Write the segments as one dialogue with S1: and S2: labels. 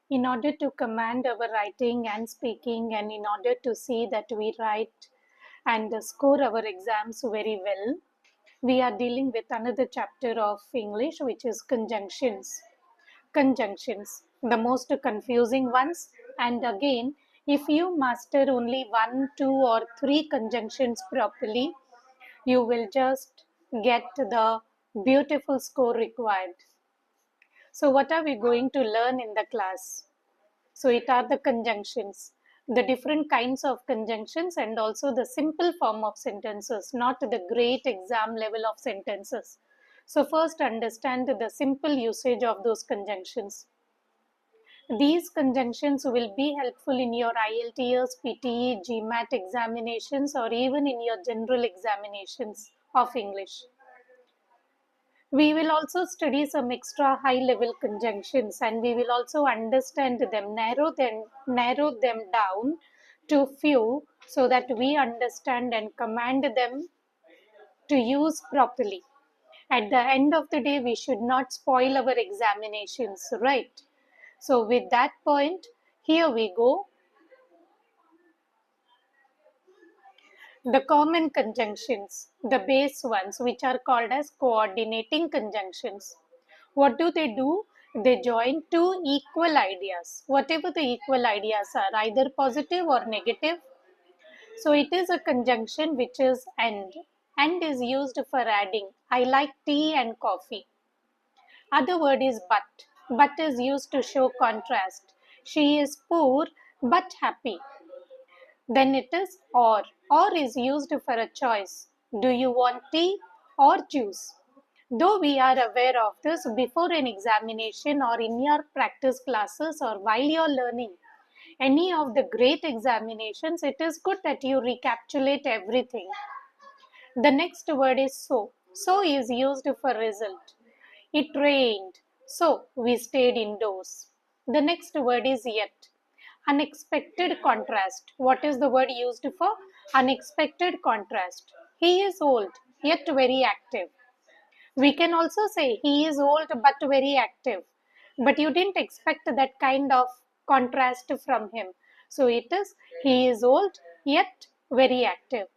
S1: In order to command our writing and speaking, and in order to see that we write and score our exams very well, we are dealing with another chapter of English, which is conjunctions. Conjunctions, the most confusing ones. And again, if you master only one, two, or three conjunctions properly, you will just get the beautiful score required. So, what are we going to learn in the class? So, it are the conjunctions, the different kinds of conjunctions, and also the simple form of sentences, not the great exam level of sentences. So, first understand the simple usage of those conjunctions. These conjunctions will be helpful in your IELTS, PTE, GMAT examinations, or even in your general examinations of English. We will also study some extra high level conjunctions, and we will also understand them, narrow them down to few so that we understand and command them to use properly. At the end of the day, we should not spoil our examinations, right? So, with that point, here we go. The common conjunctions, the base ones, which are called as coordinating conjunctions. What do? They join two equal ideas, whatever the equal ideas are, either positive or negative. So it is a conjunction which is and. And is used for adding. I like tea and coffee. Other word is but. But is used to show contrast. She is poor but happy. Then it is or. Or is used for a choice. Do you want tea or juice? Though we are aware of this before an examination or in your practice classes or while you're learning any of the great examinations, it is good that you recapitulate everything. The next word is so. So is used for result. It rained, so we stayed indoors. The next word is yet. Unexpected contrast. What is the word used for? Unexpected contrast. He is old, yet very active. We can also say he is old but very active. But you didn't expect that kind of contrast from him. So it is he is old yet very active.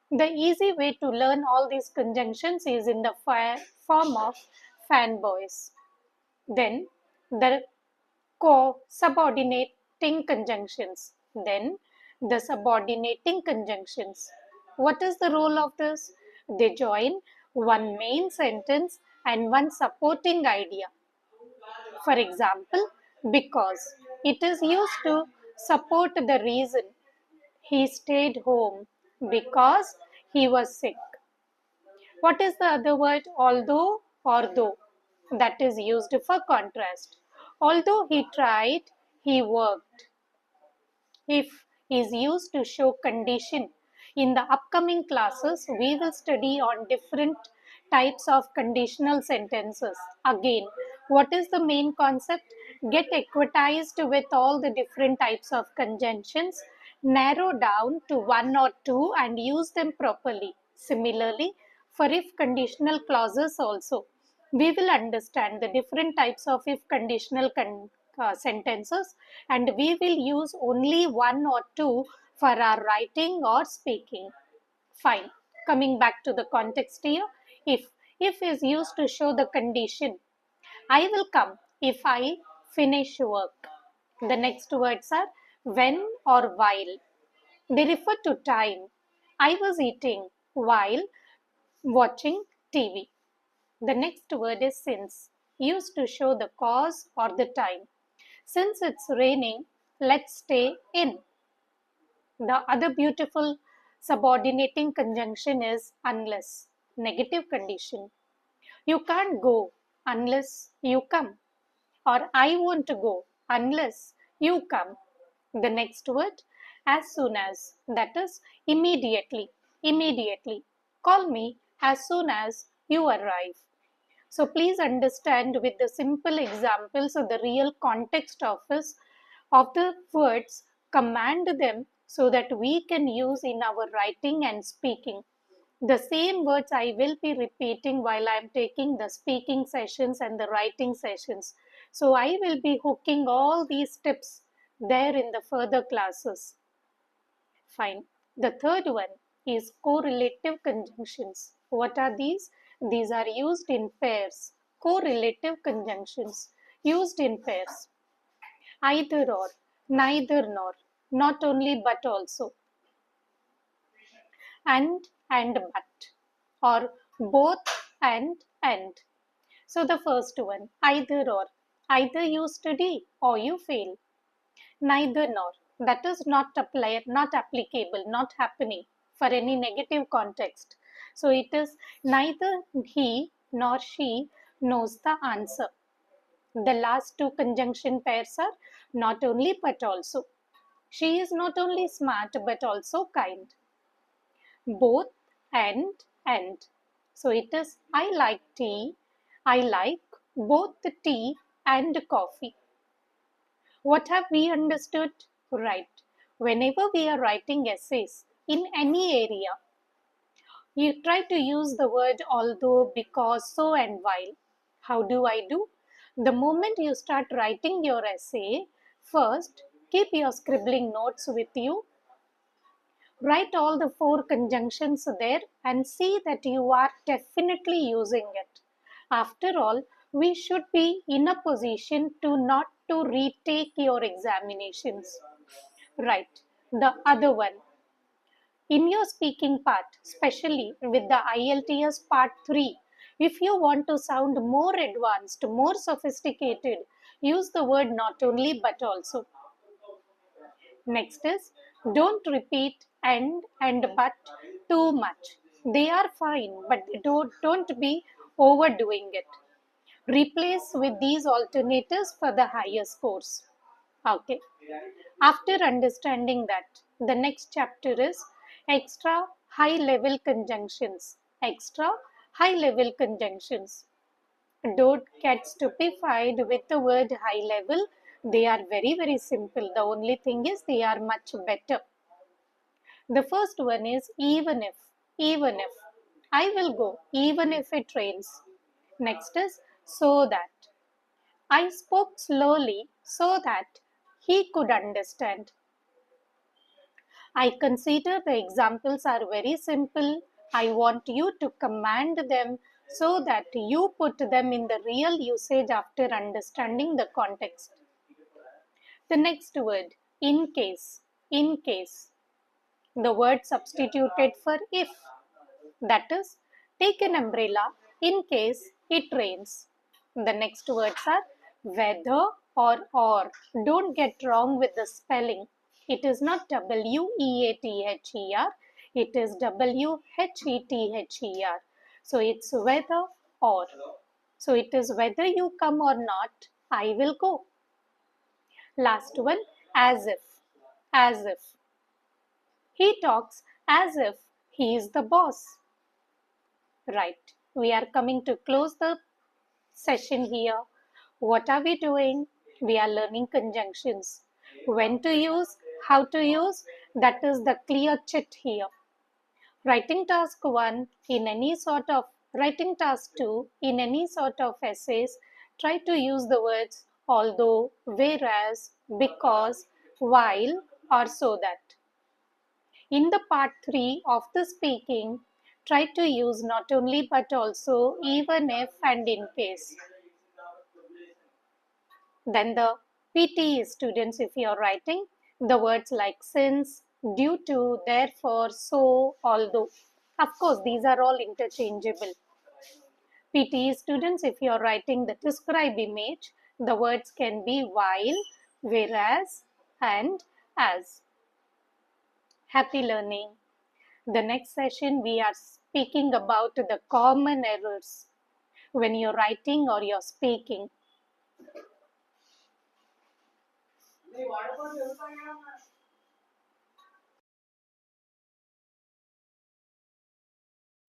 S1: The easy way to learn all these conjunctions is in the form of fanboys. Then the subordinating conjunctions. Then the subordinating conjunctions. What is the role of this? They join one main sentence and one supporting idea. For example, because it is used to support the reason he stayed home because he was sick. What is the other word? Although or though. That is used for contrast. Although he tried, he worked. If is used to show condition. In the upcoming classes, we will study on different types of conditional sentences. Again, what is the main concept? Get equatized with all the different types of conjunctions, narrow down to one or two and use them properly. Similarly, for if conditional clauses also, we will understand the different types of if conditional sentences, and we will use only one or two for our writing or speaking. Fine. Coming back to the context here, if is used to show the condition. I will come if I finish work. The next words are when or while. They refer to time. I was eating while watching TV. The next word is since, used to show the cause or the time. Since it's raining, let's stay in. The other beautiful subordinating conjunction is unless, negative condition. You can't go unless you come, or I won't go unless you come. The next word, as soon as, that is immediately. Immediately. Call me as soon as you arrive. So please understand with the simple examples of the real context of the words, command them so that we can use in our writing and speaking. The same words I will be repeating while I am taking the speaking sessions and the writing sessions. So I will be hooking all these tips there in the further classes. Fine. The third one is correlative conjunctions. What are these? These are used in pairs. Correlative conjunctions used in pairs. Either or, neither nor, not only but also, and but, or both and. So the first one, either or, either you study or you fail. Neither nor, that is not applicable, not happening for any negative context. So it is neither he nor she knows the answer. The last two conjunction pairs are not only but also. She is not only smart but also kind. Both and. So it is I like tea. I like both the tea and coffee. What have we understood? Right. Whenever we are writing essays in any area, you try to use the word although, because, so, and while. How do I do? The moment you start writing your essay, first keep your scribbling notes with you. Write all the four conjunctions there and see that you are definitely using it. After all, we should be in a position to not to retake your examinations. Right. The other one. In your speaking part, especially with the IELTS part 3, if you want to sound more advanced, more sophisticated, use the word not only but also. Next is don't repeat and but too much. They are fine, but don't be overdoing it. Replace with these alternatives for the higher scores. Okay. After understanding that, the next chapter is extra high level conjunctions. Extra high level conjunctions. Don't get stupefied with the word high level. They are very, very simple. The only thing is they are much better. The first one is even if. Even if. I will go, even if it rains. Next is so that. I spoke slowly so that he could understand. I consider the examples are very simple. I want you to command them so that you put them in the real usage after understanding the context. The next word, in case. In case. The word substituted for if. That is, take an umbrella in case it rains. The next words are whether or. Don't get wrong with the spelling. It is not WEATHER, it is WHETHER. So it's whether or. So it is whether you come or not, I will go. Last one, as if. As if. He talks as if he is the boss. Right. We are coming to close the session here. What are we doing? We are learning conjunctions. When to use, how to use, that is the clear chit here. Writing task 1 in any sort of, writing task 2 in any sort of essays, try to use the words although, whereas, because, while, or so that. In the part 3 of the speaking, try to use not only but also, even if, and in case. Then the PTE students, if you are writing the words like since, due to, therefore, so, although. Of course, these are all interchangeable. PTE students, if you are writing the describe image, the words can be while, whereas, and as. Happy learning. The next session, we are speaking about the common errors when you're writing or you're speaking.